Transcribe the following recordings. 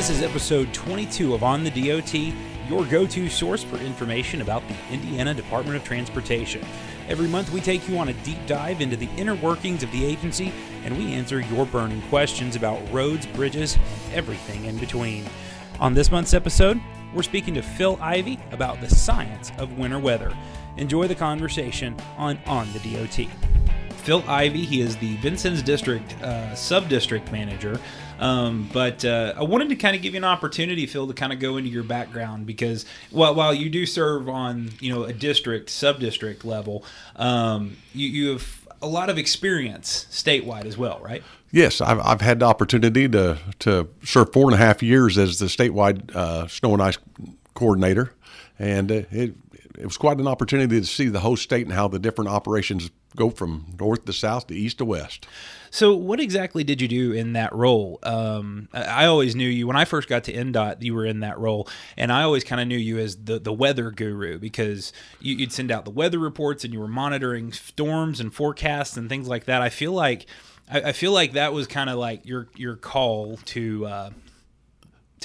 This is episode 22 of On the DOT, your go-to source for information about the Indiana Department of Transportation. Every month we take you on a deep dive into the inner workings of the agency, and we answer your burning questions about roads, bridges, and everything in between. On this month's episode, we're speaking to Phil Ivey about the science of winter weather. Enjoy the conversation on the DOT. Phil Ivey, he is the Vincennes District Sub-District Manager. But I wanted to kind of give you an opportunity, Phil, to kind of go into your background because while you do serve on, a district, sub-district level, you have a lot of experience statewide as well, right? Yes, I've had the opportunity to serve 4.5 years as the statewide snow and ice coordinator, and it was quite an opportunity to see the whole state and how the different operations go from north to south to east to west. So what exactly did you do in that role? I always knew you, when I first got to INDOT, you were in that role, and I always kind of knew you as the weather guru because you'd send out the weather reports and you were monitoring storms and forecasts and things like that. I feel like that was kind of like your call to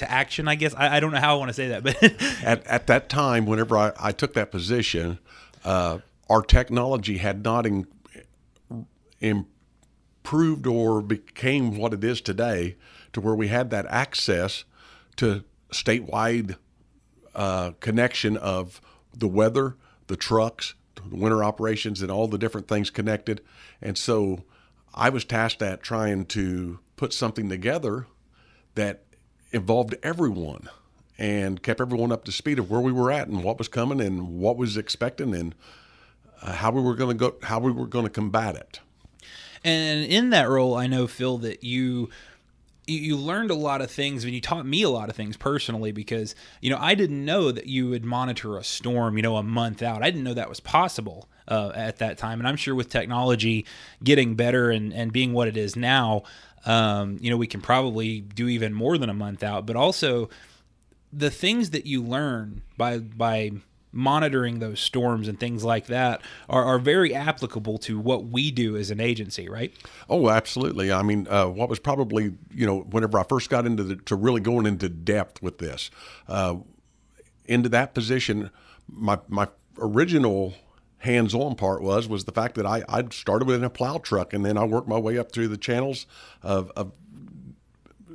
action, I guess. I don't know how I want to say that, but at that time, whenever I took that position, our technology had not improved or became what it is today, to where we had that access to statewide connection of the weather, the trucks, the winter operations, and all the different things connected. And so I was tasked at trying to put something together that involved everyone and kept everyone up to speed of where we were at and what was coming and what was expecting and how we were going to combat it. And in that role, I know, Phil, that you learned a lot of things, and you taught me a lot of things personally because, I didn't know that you would monitor a storm, a month out. I didn't know that was possible at that time. And I'm sure with technology getting better and being what it is now, we can probably do even more than a month out. But also the things that you learn by monitoring those storms and things like that are very applicable to what we do as an agency, right? Oh, absolutely. I mean, what was probably, whenever I first got to really going into depth with this, into that position, my original hands-on part was the fact that I started with a plow truck, and then I worked my way up through the channels of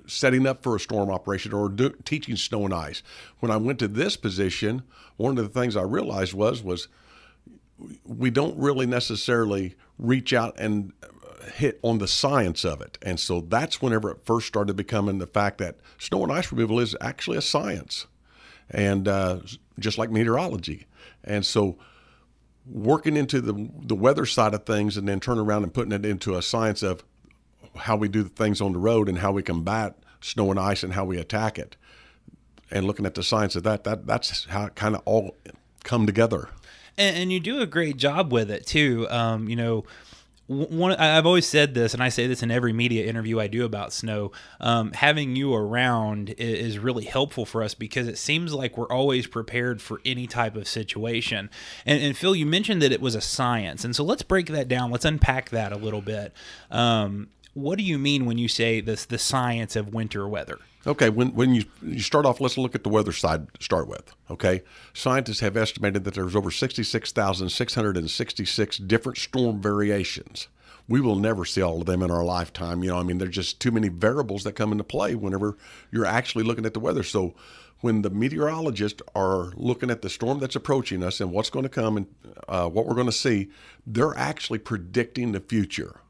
setting up for a storm operation or teaching snow and ice. When I went to this position, one of the things I realized was we don't really necessarily reach out and hit on the science of it. And so that's whenever it first started becoming the fact that snow and ice removal is actually a science, and just like meteorology. And so working into the weather side of things and then turning around and putting it into a science of how we do things on the road and how we combat snow and ice and how we attack it, and looking at the science of that's how it kind of all come together. And you do a great job with it too. I've always said this, and I say this in every media interview I do about snow, having you around is really helpful for us because it seems like we're always prepared for any type of situation. And Phil, you mentioned that it was a science, and so let's break that down. Let's unpack that a little bit. What do you mean when you say the science of winter weather? Okay, when you start off, let's look at the weather side to start with, okay? Scientists have estimated that there's over 66,666 different storm variations. We will never see all of them in our lifetime. There's just too many variables that come into play whenever you're actually looking at the weather. So when the meteorologists are looking at the storm that's approaching us and what's going to come and what we're going to see, they're actually predicting the future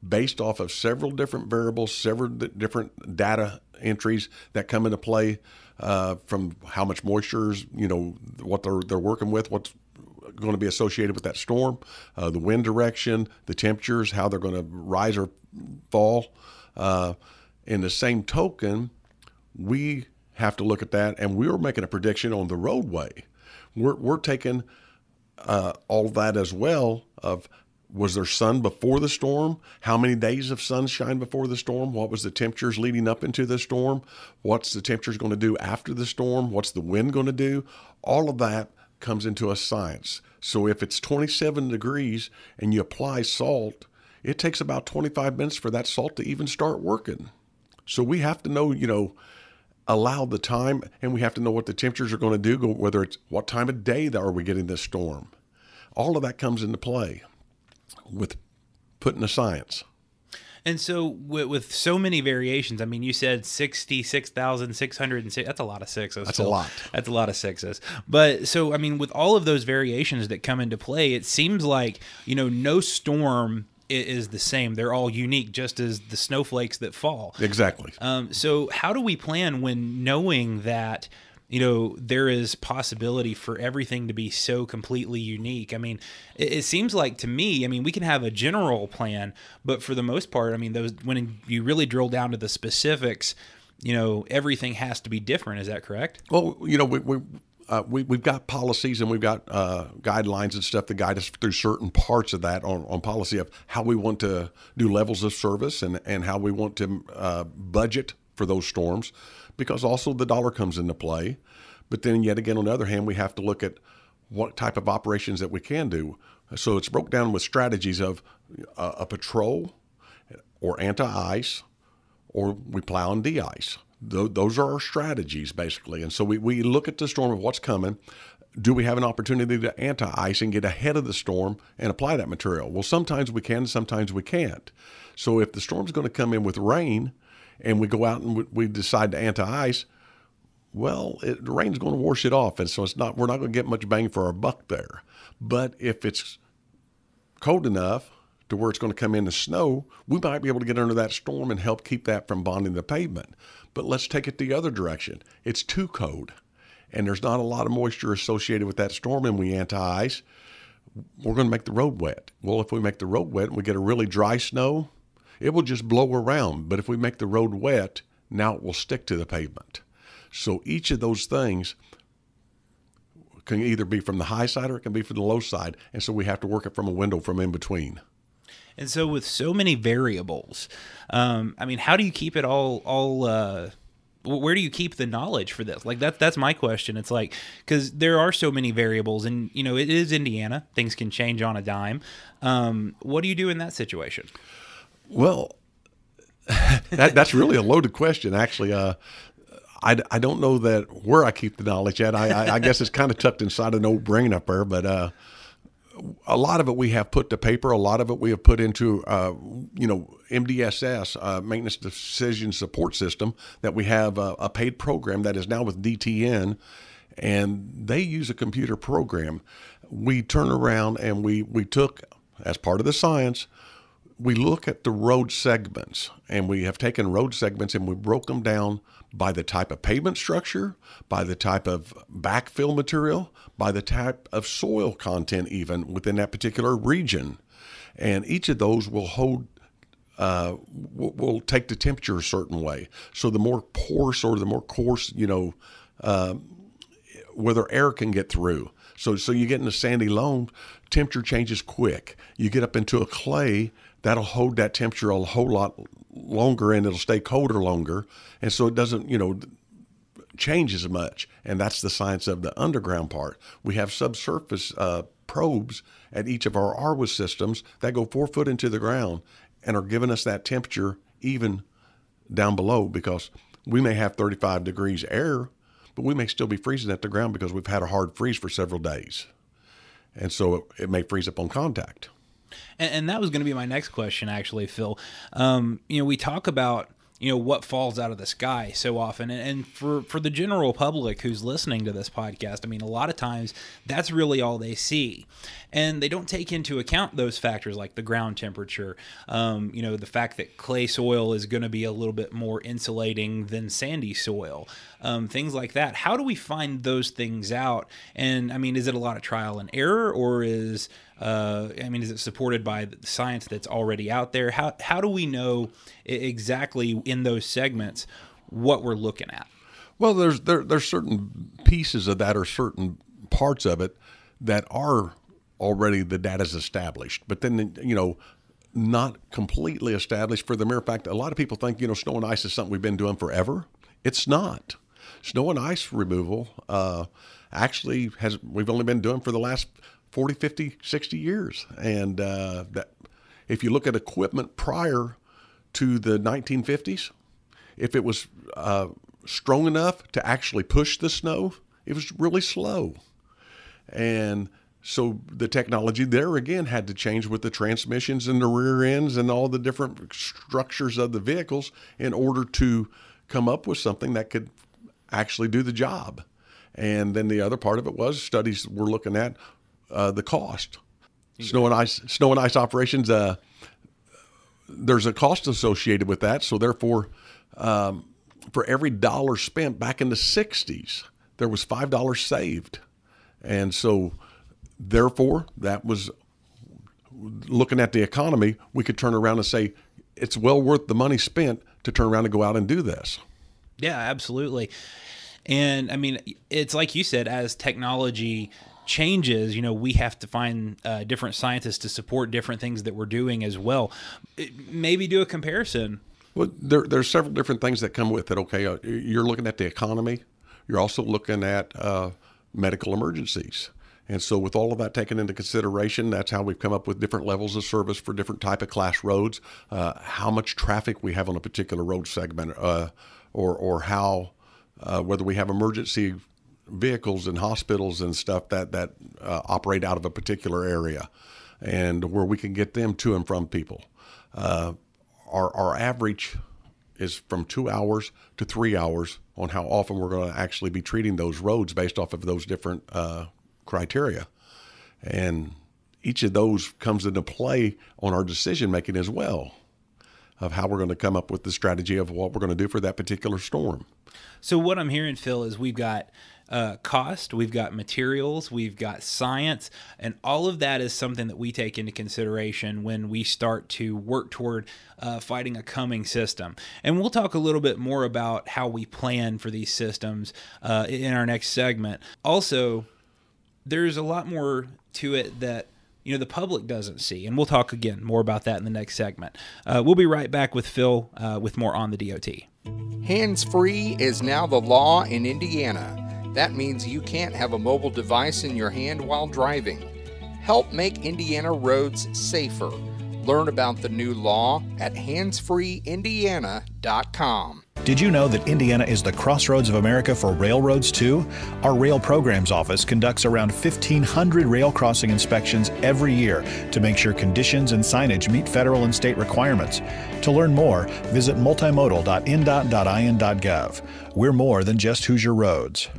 based off of several different variables, several different data entries that come into play, from how much moisture is, what they're working with, what's going to be associated with that storm, the wind direction, the temperatures, how they're going to rise or fall. In the same token, we have to look at that, and we're making a prediction on the roadway. We're taking all that as well of, was there sun before the storm? How many days of sunshine before the storm? What was the temperatures leading up into the storm? What's the temperatures going to do after the storm? What's the wind going to do? All of that comes into a science. So if it's 27 degrees and you apply salt, it takes about 25 minutes for that salt to even start working. So we have to know, allow the time, and we have to know what the temperatures are going to do, whether it's what time of day that are we getting this storm. All of that comes into play with putting the science. And so with so many variations, I mean, you said 66,606. That's a lot of sixes. That's a lot. That's a lot of sixes. But so, I mean, with all of those variations that come into play, it seems like, no storm is the same. They're all unique, just as the snowflakes that fall. Exactly. So how do we plan when knowing that, there is possibility for everything to be so completely unique? I mean, it seems like to me, I mean, we can have a general plan, but for the most part, I mean, when you really drill down to the specifics, everything has to be different. Is that correct? Well, we've got policies and we've got guidelines and stuff that guide us through certain parts of that on policy of how we want to do levels of service and how we want to budget for those storms, because also the dollar comes into play. But then yet again, on the other hand, we have to look at what type of operations that we can do. So it's broke down with strategies of a patrol or anti-ice, or we plow and de-ice. Those are our strategies, basically. And so we look at the storm of what's coming. Do we have an opportunity to anti-ice and get ahead of the storm and apply that material? Well, sometimes we can, sometimes we can't. So if the storm's going to come in with rain and we go out and we decide to anti-ice, well, the rain's going to wash it off. And so we're not going to get much bang for our buck there. But if it's cold enough to where it's going to come in the snow, we might be able to get under that storm and help keep that from bonding the pavement. But let's take it the other direction. It's too cold, and there's not a lot of moisture associated with that storm, and we anti-ice. We're going to make the road wet. Well, if we make the road wet and we get a really dry snow, it will just blow around. But if we make the road wet, now it will stick to the pavement. So each of those things can either be from the high side or it can be from the low side. And so we have to work it from a window from in between. And so with so many variables, I mean, how do you keep it all where do you keep the knowledge for this? Like that's my question. It's like, because there are so many variables and, it is Indiana. Things can change on a dime. What do you do in that situation? Well, that's really a loaded question, actually. I don't know that where I keep the knowledge at. I guess it's kind of tucked inside an old brain up there, but a lot of it we have put to paper. A lot of it we have put into, MDSS, Maintenance Decision Support System, that we have a paid program that is now with DTN, and they use a computer program. We turn around and we took, as part of the science, we look at the road segments, and we have taken road segments and we broke them down by the type of pavement structure, by the type of backfill material, by the type of soil content even within that particular region. And each of those will will take the temperature a certain way. So the more porous or the more coarse, whether air can get through. So you get in a sandy loam, temperature changes quick. You get up into a clay, that'll hold that temperature a whole lot longer, and it'll stay colder longer. And so it doesn't, change as much. And that's the science of the underground part. We have subsurface probes at each of our ARWA systems that go 4 foot into the ground and are giving us that temperature even down below, because we may have 35 degrees air, but we may still be freezing at the ground because we've had a hard freeze for several days. And so it may freeze up on contact. And that was going to be my next question, actually, Phil. We talk about, what falls out of the sky so often. And for the general public who's listening to this podcast, I mean, a lot of times that's really all they see. And they don't take into account those factors like the ground temperature, the fact that clay soil is going to be a little bit more insulating than sandy soil, things like that. How do we find those things out? And, I mean, is it a lot of trial and error, or is it supported by the science that's already out there? How do we know exactly in those segments what we're looking at? Well, there's certain pieces of that or certain parts of it that are already the data's established, but then, not completely established, for the mere fact a lot of people think, snow and ice is something we've been doing forever. It's not. Snow and ice removal actually we've only been doing for the last 40, 50, 60 years. And that if you look at equipment prior to the 1950s, if it was strong enough to actually push the snow, it was really slow. And so the technology there again had to change with the transmissions and the rear ends and all the different structures of the vehicles in order to come up with something that could actually do the job. And then the other part of it was studies were looking at the cost. Snow and ice operations, there's a cost associated with that. So therefore, for every dollar spent back in the 60s, there was $5 saved. And so therefore, that was looking at the economy, we could turn around and say, it's well worth the money spent to turn around and go out and do this. Yeah, absolutely. And I mean, it's like you said, as technology changes, we have to find different scientists to support different things that we're doing as well. Maybe do a comparison. Well, there's several different things that come with it. Okay, you're looking at the economy. You're also looking at medical emergencies. And so with all of that taken into consideration, that's how we've come up with different levels of service for different type of class roads, how much traffic we have on a particular road segment, or how, whether we have emergency vehicles and hospitals and stuff that operate out of a particular area, and where we can get them to and from people. Our average is from 2 hours to 3 hours on how often we're going to actually be treating those roads based off of those different criteria. And each of those comes into play on our decision making as well, of how we're going to come up with the strategy of what we're going to do for that particular storm. So what I'm hearing, Phil, is we've got cost, we've got materials, we've got science, and all of that is something that we take into consideration when we start to work toward fighting a coming system. And we'll talk a little bit more about how we plan for these systems in our next segment. Also, there's a lot more to it that the public doesn't see, and we'll talk again more about that in the next segment. We'll be right back with Phil with more on the DOT. Hands-free is now the law in Indiana. That means you can't have a mobile device in your hand while driving. Help make Indiana roads safer. Learn about the new law at handsfreeindiana.com. Did you know that Indiana is the crossroads of America for railroads, too? Our Rail Programs Office conducts around 1,500 rail crossing inspections every year to make sure conditions and signage meet federal and state requirements. To learn more, visit multimodal.indot.in.gov. We're more than just Hoosier Roads.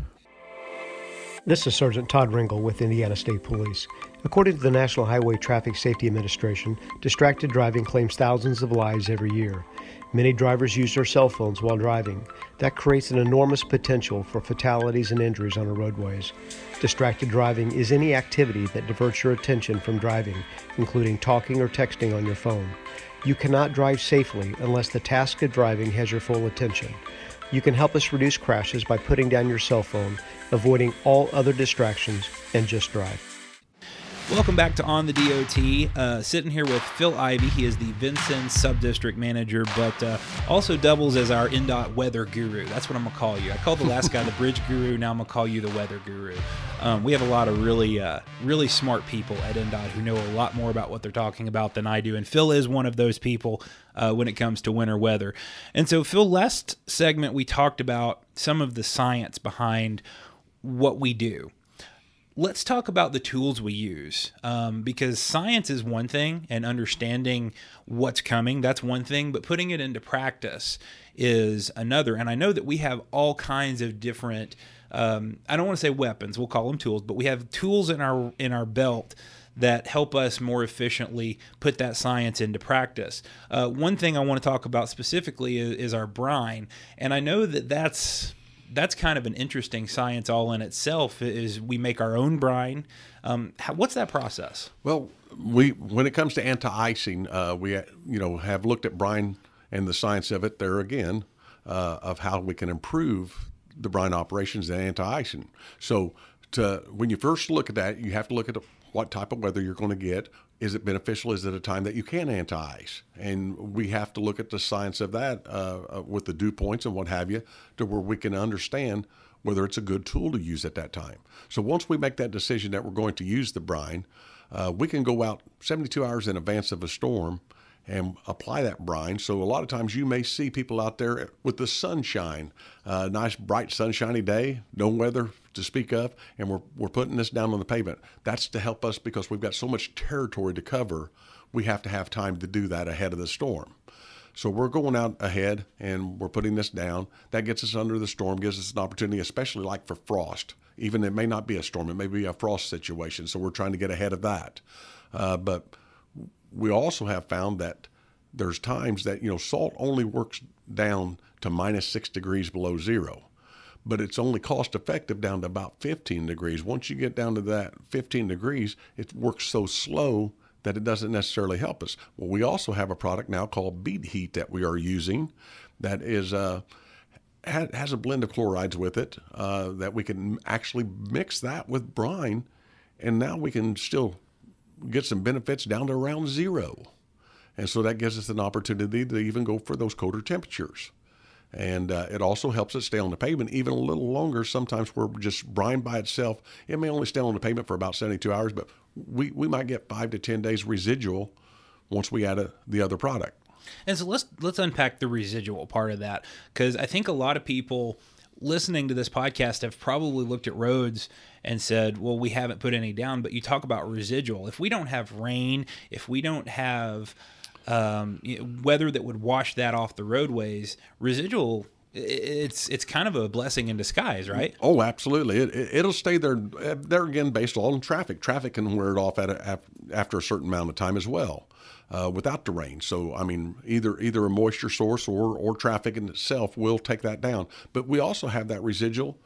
This is Sergeant Todd Ringel with Indiana State Police. According to the National Highway Traffic Safety Administration, distracted driving claims thousands of lives every year. Many drivers use their cell phones while driving. That creates an enormous potential for fatalities and injuries on our roadways. Distracted driving is any activity that diverts your attention from driving, including talking or texting on your phone. You cannot drive safely unless the task of driving has your full attention. You can help us reduce crashes by putting down your cell phone, avoiding all other distractions, and just drive. Welcome back to On the DOT. Sitting here with Phil Ivey. He is the Vincennes Subdistrict Manager, but also doubles as our INDOT Weather Guru. That's what I'm going to call you. I called the last guy the Bridge Guru. Now I'm going to call you the Weather Guru. We have a lot of really smart people at INDOT who know a lot more about what they're talking about than I do, and Phil is one of those people when it comes to winter weather. And so, Phil, last segment we talked about some of the science behind what we do. Let's talk about the tools we use, because science is one thing and understanding what's coming, that's one thing, but putting it into practice is another. And I know that we have all kinds of different, I don't want to say weapons, we'll call them tools, but we have tools in our belt that help us more efficiently put that science into practice. One thing I want to talk about specifically is our brine. And I know that that's kind of an interesting science all in itself. Is we make our own brine. What's that process? Well, when it comes to anti-icing, we have looked at brine and the science of it there again, of how we can improve the brine operations and anti-icing. So when you first look at that, you have to look at what type of weather you're going to get. Is it beneficial? Is it a time that you can anti-ice? And we have to look at the science of that with the dew points and what have you, to where we can understand whether it's a good tool to use at that time. So once we make that decision that we're going to use the brine, we can go out 72 hours in advance of a storm and apply that brine. So a lot of times you may see people out there with the sunshine, nice bright sunshiny day, no weather to speak of, and we're putting this down on the pavement. That's to help us because we've got so much territory to cover. We have to have time to do that ahead of the storm. So we're going out ahead and we're putting this down. That gets us under the storm, gives us an opportunity, especially like for frost. Even it may not be a storm, it may be a frost situation. So we're trying to get ahead of that. But we also have found that there's times that, salt only works down to -6 degrees below zero, but it's only cost effective down to about 15 degrees. Once you get down to that 15 degrees, it works so slow that it doesn't necessarily help us. Well, we also have a product now called Beat Heat that we are using that is has a blend of chlorides with it that we can actually mix that with brine, and now we can still get some benefits down to around zero. And so that gives us an opportunity to even go for those colder temperatures. And it also helps it stay on the pavement even a little longer. Sometimes where just brine by itself, it may only stay on the pavement for about 72 hours, but we might get 5 to 10 days residual once we add the other product. And so let's unpack the residual part of that, because I think a lot of people listening to this podcast have probably looked at roads and said, well, we haven't put any down, but you talk about residual. If we don't have rain, if we don't have weather that would wash that off the roadways, residual, it's kind of a blessing in disguise, right? Oh, absolutely. It'll stay there again based on traffic. Traffic can wear it off after a certain amount of time as well. Without the rain. So, I mean, either a moisture source or traffic in itself will take that down. But we also have that residual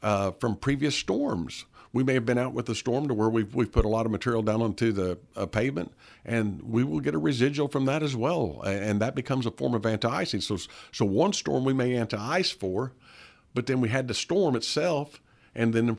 from previous storms. We may have been out with a storm to where we've put a lot of material down onto the pavement, and we will get a residual from that as well. And that becomes a form of anti-icing. So one storm we may anti-ice for, but then we had the storm itself, and then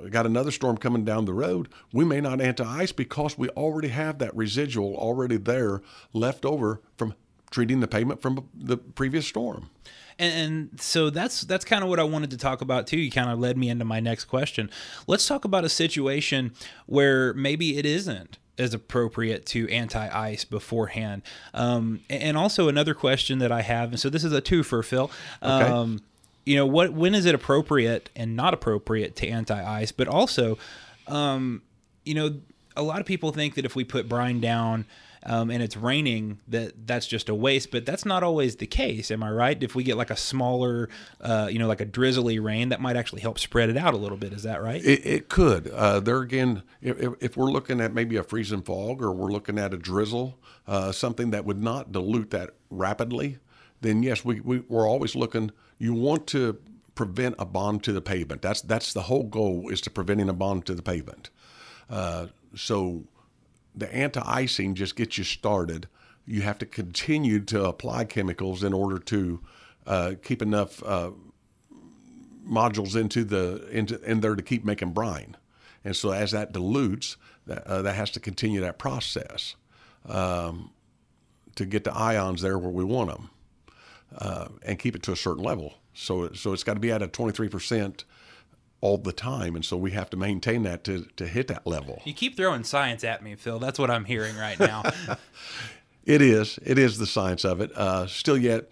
got another storm coming down the road. We may not anti-ice because we already have that residual already there left over from treating the pavement from the previous storm. And so that's kind of what I wanted to talk about too. You kind of led me into my next question. Let's talk about a situation where maybe it isn't as appropriate to anti-ice beforehand. And also another question that I have, and so this is a twofer, Phil. Okay. When is it appropriate and not appropriate to anti-ice? But also, a lot of people think that if we put brine down and it's raining, that's just a waste, but that's not always the case. Am I right? If we get like a smaller, like a drizzly rain, that might actually help spread it out a little bit. Is that right? It could. There again, if we're looking at maybe a freezing fog or we're looking at a drizzle, something that would not dilute that rapidly, then yes, we're always looking. You want to prevent a bond to the pavement. That's the whole goal, is to preventing a bond to the pavement. So the anti-icing just gets you started. You have to continue to apply chemicals in order to keep enough modules in there to keep making brine. And so as that dilutes, that has to continue that process to get the ions there where we want them. And keep it to a certain level. So it's got to be at a 23% all the time, and so we have to maintain that to hit that level. You keep throwing science at me, Phil. That's what I'm hearing right now. It is the science of it. Still yet,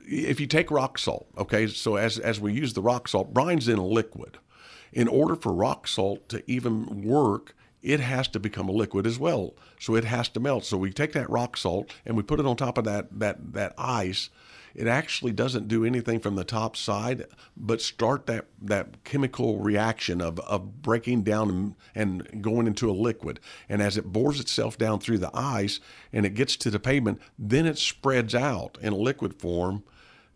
if you take rock salt, okay, so as we use the rock salt, brine's in a liquid. In order for rock salt to even work, it has to become a liquid as well. So it has to melt. So we take that rock salt and we put it on top of that ice. It actually doesn't do anything from the top side, but start that chemical reaction of breaking down and going into a liquid. And as it bores itself down through the ice and it gets to the pavement, then it spreads out in a liquid form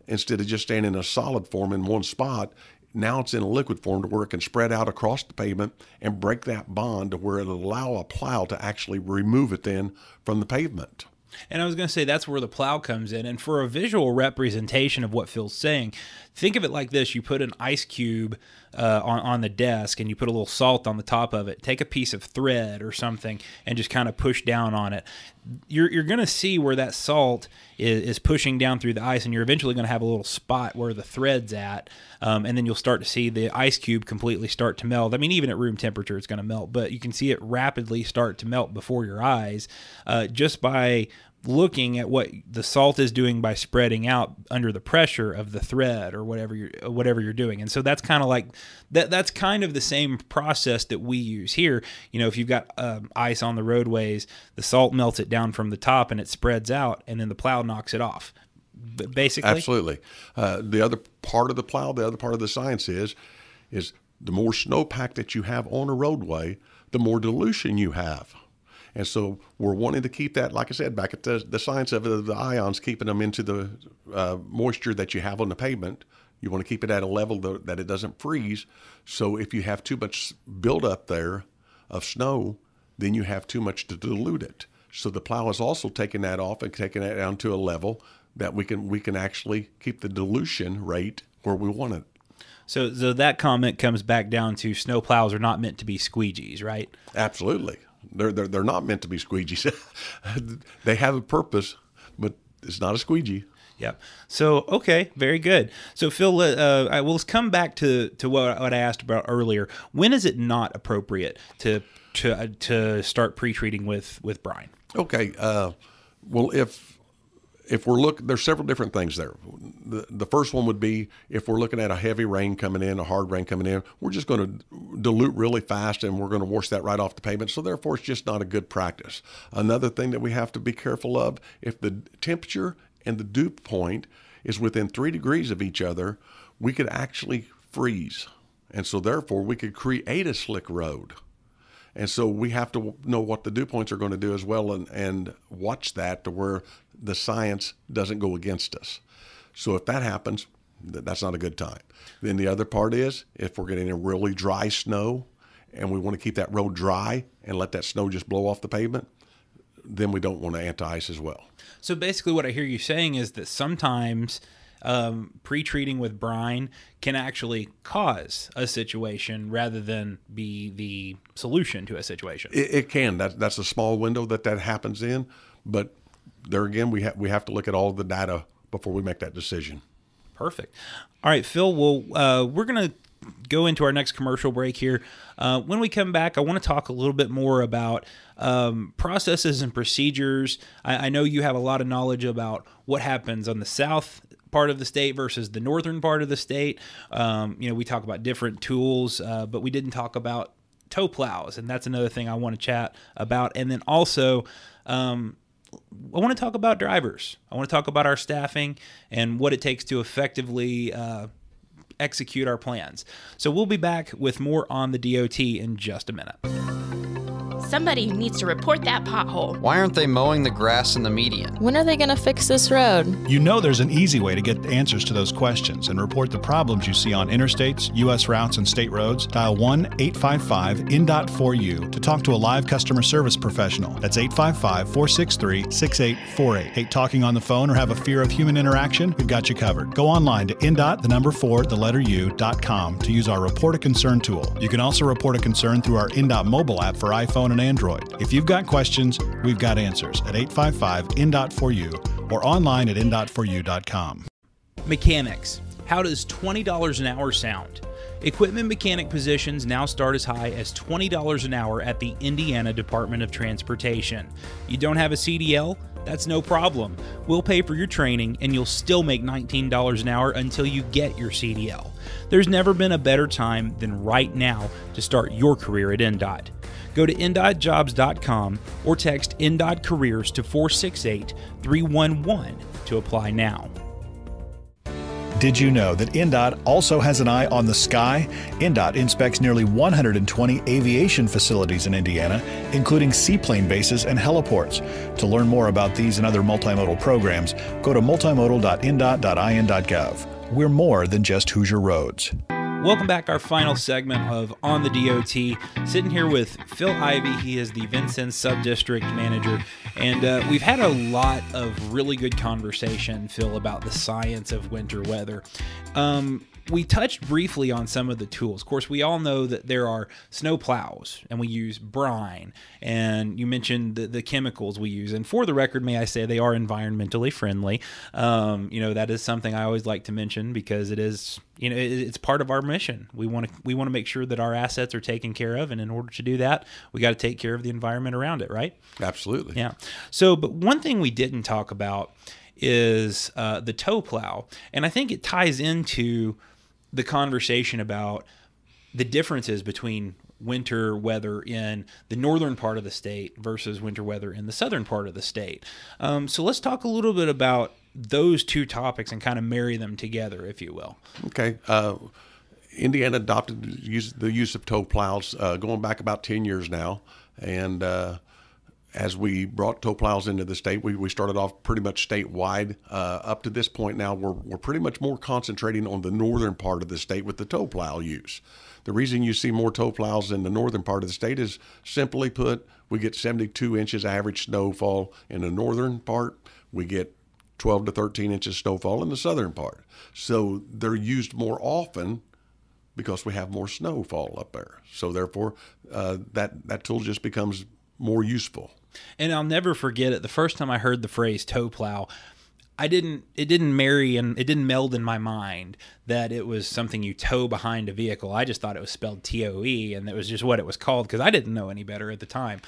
instead of just staying in a solid form in one spot. Now it's in a liquid form to where it can spread out across the pavement and break that bond to where it'll allow a plow to actually remove it then from the pavement. And I was going to say that's where the plow comes in. And for a visual representation of what Phil's saying, think of it like this. You put an ice cube on the desk and you put a little salt on the top of it. Take a piece of thread or something and just kind of push down on it. You're going to see where that salt is pushing down through the ice, and you're eventually going to have a little spot where the thread's at, and then you'll start to see the ice cube completely start to melt. I mean, even at room temperature, it's going to melt, but you can see it rapidly start to melt before your eyes just by looking at what the salt is doing by spreading out under the pressure of the thread or whatever you're doing. And so that's kind of like that's kind of the same process that we use here. You know, if you've got ice on the roadways, the salt melts it down from the top and it spreads out, and then the plow knocks it off. Basically, absolutely. The other part of the plow, the other part of the science is the more snowpack that you have on a roadway, the more dilution you have. And so we're wanting to keep that, like I said, back at the science of the ions, keeping them into the moisture that you have on the pavement. You want to keep it at a level that it doesn't freeze. So if you have too much buildup there of snow, then you have too much to dilute it. So the plow is also taking that off and taking it down to a level that we can actually keep the dilution rate where we want it. So that comment comes back down to snow plows are not meant to be squeegees, right? Absolutely. They're not meant to be squeegees. They have a purpose, but it's not a squeegee. Yep. So, okay, very good. So, Phil, let's come back to what I asked about earlier. When is it not appropriate to start pre-treating with brine? Okay. Well, if we're there's several different things there. The first one would be if we're looking at a heavy rain coming in, a hard rain coming in, we're just going to dilute really fast and we're going to wash that right off the pavement. So therefore, it's just not a good practice. Another thing that we have to be careful of, if the temperature and the dew point is within 3 degrees of each other, we could actually freeze. And so therefore, we could create a slick road. And so we have to know what the dew points are going to do as well and watch that to where the science doesn't go against us. So if that happens, that's not a good time. Then the other part is if we're getting a really dry snow and we want to keep that road dry and let that snow just blow off the pavement, then we don't want to anti-ice as well. So basically what I hear you saying is that sometimes pre-treating with brine can actually cause a situation rather than be the solution to a situation. It can. That's a small window that happens in, but there again, we have to look at all of the data before we make that decision. Perfect. All right, Phil, well, we're going to go into our next commercial break here. When we come back, I want to talk a little bit more about processes and procedures. I know you have a lot of knowledge about what happens on the south part of the state versus the northern part of the state. We talk about different tools, but we didn't talk about tow plows, and that's another thing I want to chat about. And then also, I want to talk about drivers. I want to talk about our staffing and what it takes to effectively execute our plans. So we'll be back with more on the DOT in just a minute. Somebody needs to report that pothole. Why aren't they mowing the grass in the median? When are they going to fix this road? You know there's an easy way to get answers to those questions and report the problems you see on interstates, U.S. routes, and state roads. Dial 1-855-INDOT-4U to talk to a live customer service professional. That's 855-463-6848. Hate talking on the phone or have a fear of human interaction? We've got you covered. Go online to INDOT4U.com to use our Report a Concern tool. You can also report a concern through our INDOT mobile app for iPhone and Android. If you've got questions, we've got answers at 855-INDOT4U or online at INDOT4U.com. Mechanics. How does $20 an hour sound? Equipment mechanic positions now start as high as $20 an hour at the Indiana Department of Transportation. You don't have a CDL? That's no problem. We'll pay for your training and you'll still make $19 an hour until you get your CDL. There's never been a better time than right now to start your career at INDOT. Go to INDOTjobs.com or text INDOT Careers to 468-311 to apply now. Did you know that INDOT also has an eye on the sky? INDOT inspects nearly 120 aviation facilities in Indiana, including seaplane bases and heliports. To learn more about these and other multimodal programs, go to multimodal.indot.in.gov. We're more than just Hoosier Roads. Welcome back. Our final segment of On the DOT. Sitting here with Phil Ivey. He is the Vincennes Sub-District Manager. And we've had a lot of really good conversation, Phil, about the science of winter weather. We touched briefly on some of the tools. Of course, we all know that there are snow plows, and we use brine. And you mentioned the chemicals we use. And for the record, may I say they are environmentally friendly. That is something I always like to mention because it is, it's part of our mission. We want to make sure that our assets are taken care of, and in order to do that, we got to take care of the environment around it, right? Absolutely. Yeah. So, but one thing we didn't talk about is the tow plow, and I think it ties into the conversation about the differences between winter weather in the northern part of the state versus winter weather in the southern part of the state. So let's talk a little bit about those two topics and kind of marry them together, if you will. Okay. Indiana adopted the use of tow plows going back about 10 years now. And as we brought tow plows into the state, we started off pretty much statewide. Up to this point now, we're pretty much more concentrating on the northern part of the state with the tow plow use. The reason you see more tow plows in the northern part of the state is simply put, we get 72 inches average snowfall in the northern part. We get 12 to 13 inches snowfall in the southern part. So they're used more often because we have more snowfall up there. So therefore, that tool just becomes more useful. And I'll never forget it. The first time I heard the phrase tow plow, it didn't marry and it didn't meld in my mind that it was something you tow behind a vehicle. I just thought it was spelled T-O-E, and that was just what it was called because I didn't know any better at the time.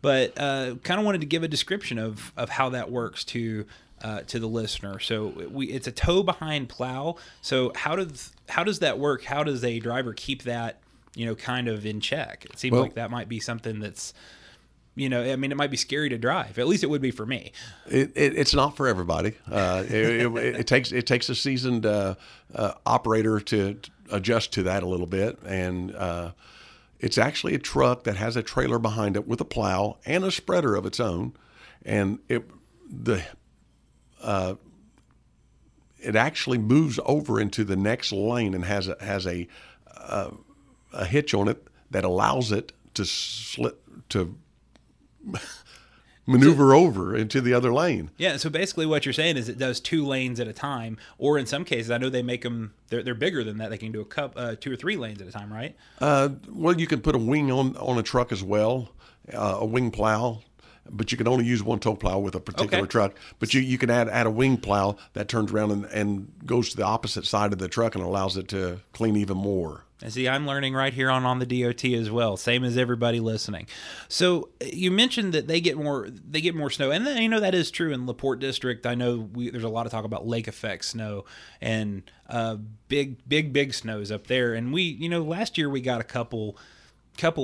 But kind of wanted to give a description of how that works to the listener. So it's a tow behind plow. So how does that work? How does a driver keep that kind of in check? It seems like that might be something that's it might be scary to drive. At least it would be for me. It's not for everybody. It takes a seasoned operator to adjust to that a little bit. And it's actually a truck that has a trailer behind it with a plow and a spreader of its own. And it actually moves over into the next lane and has a hitch on it that allows it to maneuver over into the other lane. Yeah, so basically what you're saying is it does 2 lanes at a time, or in some cases, I know they make them, they're bigger than that. They can do 2 or 3 lanes at a time, right? Well, you can put a wing on a truck as well, a wing plow, but you can only use one tow plow with a particular truck. But you can add a wing plow that turns around and goes to the opposite side of the truck and allows it to clean even more. And see, I'm learning right here on the DOT as well, same as everybody listening. So you mentioned that they get more snow, and that is true in LaPorte District. I know there's a lot of talk about lake effect snow and big snows up there. And last year we got a couple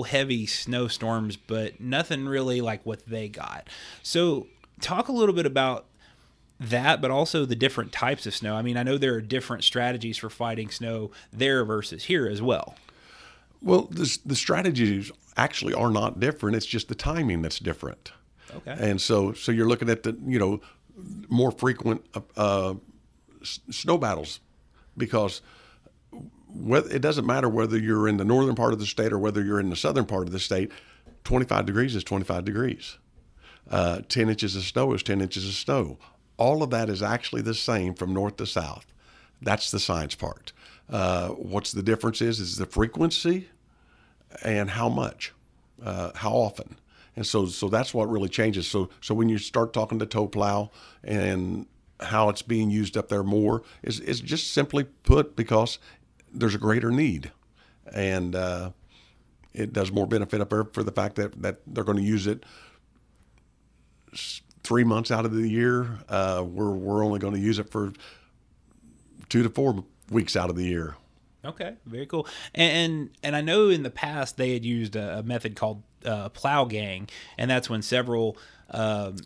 heavy snowstorms, but nothing really like what they got. So talk a little bit about that, but also the different types of snow. I mean, I know there are different strategies for fighting snow there versus here as well. Well, the strategies actually are not different. It's just the timing that's different. Okay. And so you're looking at the more frequent snow battles, because it doesn't matter whether you're in the northern part of the state or whether you're in the southern part of the state. 25 degrees is 25 degrees. 10 inches of snow is 10 inches of snow. All of that is actually the same from north to south. That's the science part. What's the difference is the frequency and how much, how often. And so that's what really changes. So when you start talking to tow plow and how it's being used up there more, is just simply put because there's a greater need. And it does more benefit up there for the fact that they're going to use it 3 months out of the year. We're only going to use it for 2 to 4 weeks out of the year. Okay, very cool. And I know in the past they had used a method called Plow Gang, and that's when several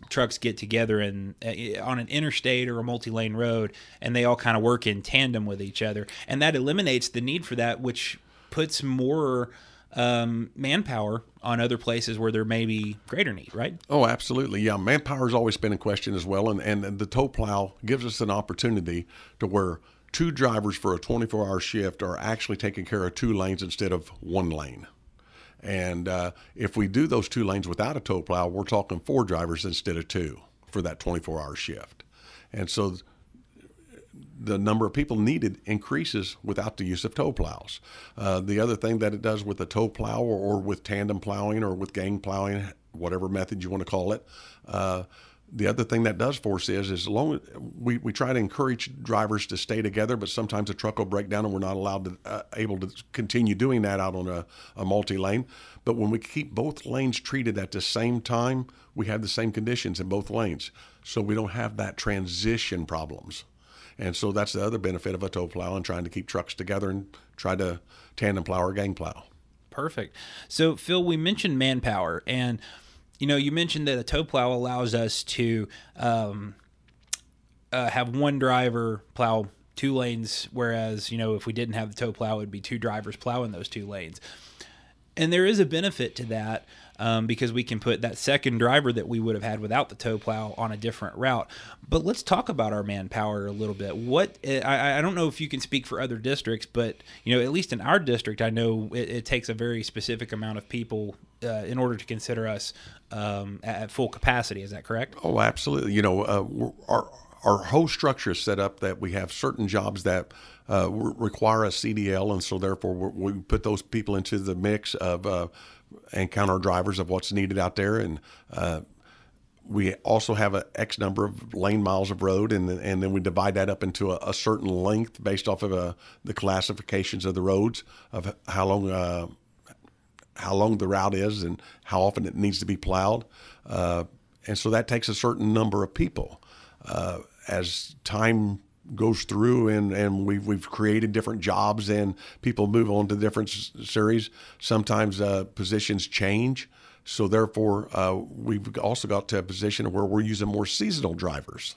trucks get together and on an interstate or a multi-lane road, and they all kind of work in tandem with each other, and that eliminates the need for that, which puts more manpower on other places where there may be greater need, right? Oh, absolutely. Yeah, manpower has always been in question as well, and the tow plow gives us an opportunity to where 2 drivers for a 24-hour shift are actually taking care of 2 lanes instead of 1 lane. And if we do those 2 lanes without a tow plow, we're talking 4 drivers instead of 2 for that 24-hour shift. And so the number of people needed increases without the use of tow plows. The other thing that it does with a tow plow or with tandem plowing or with gang plowing, whatever method you want to call it, the other thing that does for us is as long as we try to encourage drivers to stay together, but sometimes a truck will break down and we're not allowed to able to continue doing that out on a multi-lane. But when we keep both lanes treated at the same time, we have the same conditions in both lanes, so we don't have that transition problems. And so that's the other benefit of a tow plow and trying to keep trucks together and try to tandem plow or gang plow. Perfect. So Phil, we mentioned manpower, and you mentioned that a tow plow allows us to have 1 driver plow 2 lanes, whereas, if we didn't have the tow plow, it would be 2 drivers plowing those 2 lanes. And there is a benefit to that because we can put that second driver that we would have had without the tow plow on a different route. But let's talk about our manpower a little bit. I don't know if you can speak for other districts, but at least in our district, I know it takes a very specific amount of people in order to consider us at full capacity. Is that correct? Oh, absolutely. Our whole structure is set up that we have certain jobs that require a CDL, and so therefore we put those people into the mix of and count our drivers of what's needed out there. And we also have an X number of lane miles of road, and then we divide that up into a certain length based off of the classifications of the roads of how long the route is and how often it needs to be plowed. And so that takes a certain number of people. As time goes through and we've created different jobs and people move on to different series, sometimes positions change. So therefore, we've also got to a position where we're using more seasonal drivers.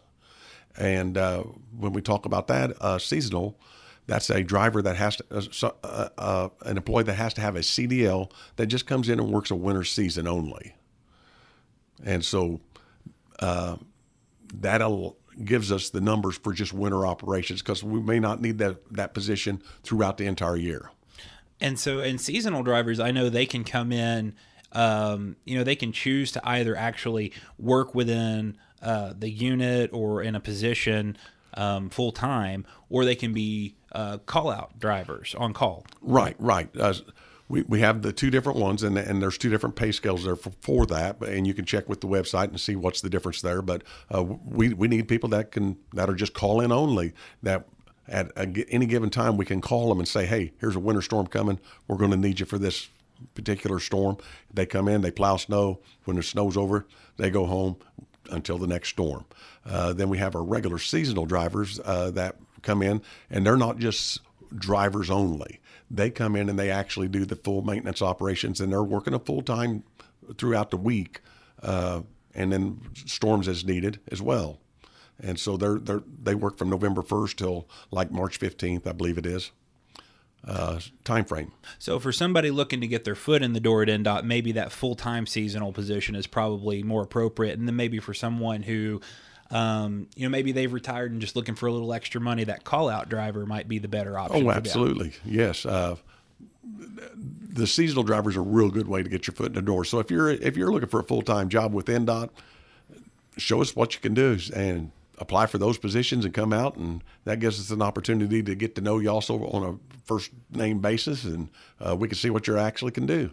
And when we talk about that, seasonal, that's a driver that has to, an employee that has to have a CDL that just comes in and works a winter season only. And so that gives us the numbers for just winter operations because we may not need that position throughout the entire year. And so, and seasonal drivers, I know they can come in, they can choose to either actually work within the unit or in a position full time, or they can be call out drivers on call. Right. We have the 2 different ones, and there's 2 different pay scales there for that, and you can check with the website and see what's the difference there. But we need people that are just call in only. That at any given time we can call them and say, hey, here's a winter storm coming. We're going to need you for this particular storm. They come in, they plow snow. When the snow's over, they go home until the next storm. Then we have our regular seasonal drivers that come in, and they're not just drivers only. They come in and they actually do the full maintenance operations, and they're working a full time throughout the week, and then storms as needed as well. And so they work from November 1st till like March 15th, I believe it is, time frame. So for somebody looking to get their foot in the door at INDOT, maybe that full-time seasonal position is probably more appropriate. And then maybe for someone who maybe they've retired and just looking for a little extra money, that call-out driver might be the better option. Oh, absolutely. Yes. The seasonal driver is a real good way to get your foot in the door. So if you're looking for a full-time job with INDOT, show us what you can do and apply for those positions and come out, and that gives us an opportunity to get to know you also on a first-name basis, and we can see what you actually can do.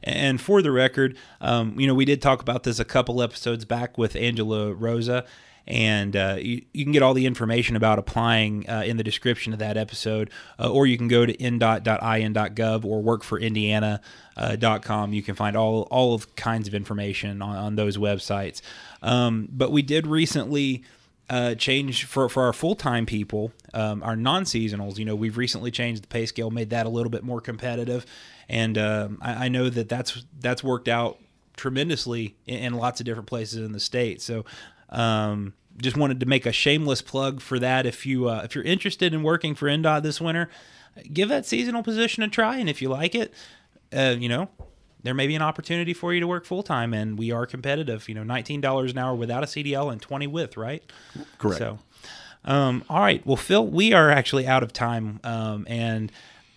And for the record, we did talk about this a couple episodes back with Angela Rosa, and you can get all the information about applying in the description of that episode, or you can go to indot.in.gov or workforindiana.com. You can find all of kinds of information on those websites. But we did recently change for our full-time people, our non-seasonals. We've recently changed the pay scale, made that a little bit more competitive, and I know that's worked out tremendously in lots of different places in the state. So just wanted to make a shameless plug for that. If you're interested in working for INDOT this winter, give that seasonal position a try, and if you like it, there may be an opportunity for you to work full-time, and we are competitive. $19 an hour without a CDL and $20 with, right? Correct. So, All right. Well, Phil, we are actually out of time, and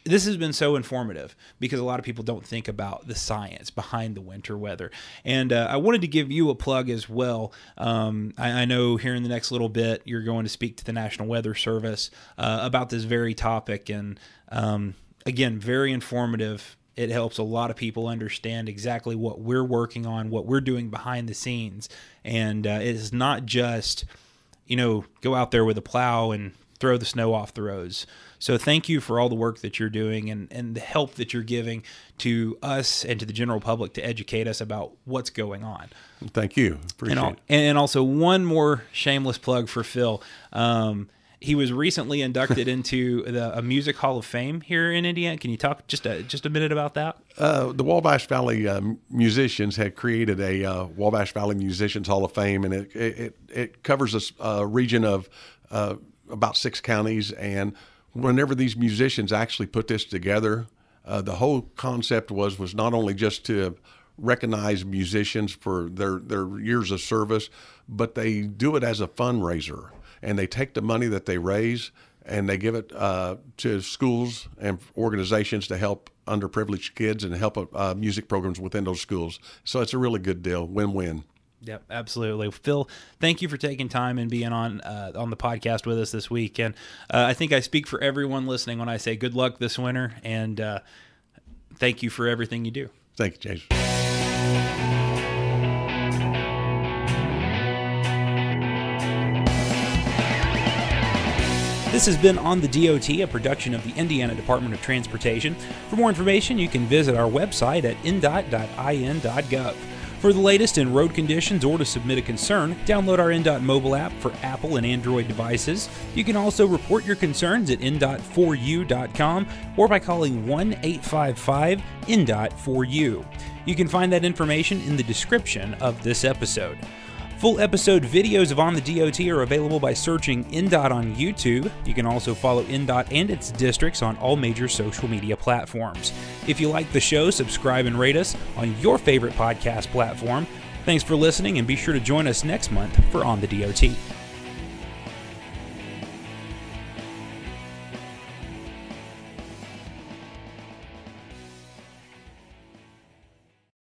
this has been so informative because a lot of people don't think about the science behind the winter weather. And I wanted to give you a plug as well. I know here in the next little bit, you're going to speak to the National Weather Service about this very topic. And again, very informative. It helps a lot of people understand exactly what we're working on, what we're doing behind the scenes. And it is not just, go out there with a plow and throw the snow off the roads. So thank you for all the work that you're doing and the help that you're giving to us and to the general public to educate us about what's going on. Thank you. Appreciate it. And also one more shameless plug for Phil. He was recently inducted into a Music Hall of Fame here in Indiana. Can you talk just a minute about that? The Wabash Valley musicians had created a Wabash Valley Musicians Hall of Fame, and it covers a region of about 6 counties. And whenever these musicians actually put this together, the whole concept was not only just to recognize musicians for their years of service, but they do it as a fundraiser. And they take the money that they raise and they give it to schools and organizations to help underprivileged kids and help music programs within those schools. So it's a really good deal, win-win. Yep, absolutely. Phil, thank you for taking time and being on the podcast with us this week. And I think I speak for everyone listening when I say good luck this winter, and thank you for everything you do. Thank you, Jason. This has been On the DOT, a production of the Indiana Department of Transportation. For more information, you can visit our website at indot.in.gov. For the latest in road conditions or to submit a concern, download our INDOT mobile app for Apple and Android devices. You can also report your concerns at indot4u.com or by calling 1-855-INDOT4U. You can find that information in the description of this episode. Full episode videos of On the DOT are available by searching INDOT on YouTube. You can also follow INDOT and its districts on all major social media platforms. If you like the show, subscribe and rate us on your favorite podcast platform. Thanks for listening, and be sure to join us next month for On the DOT.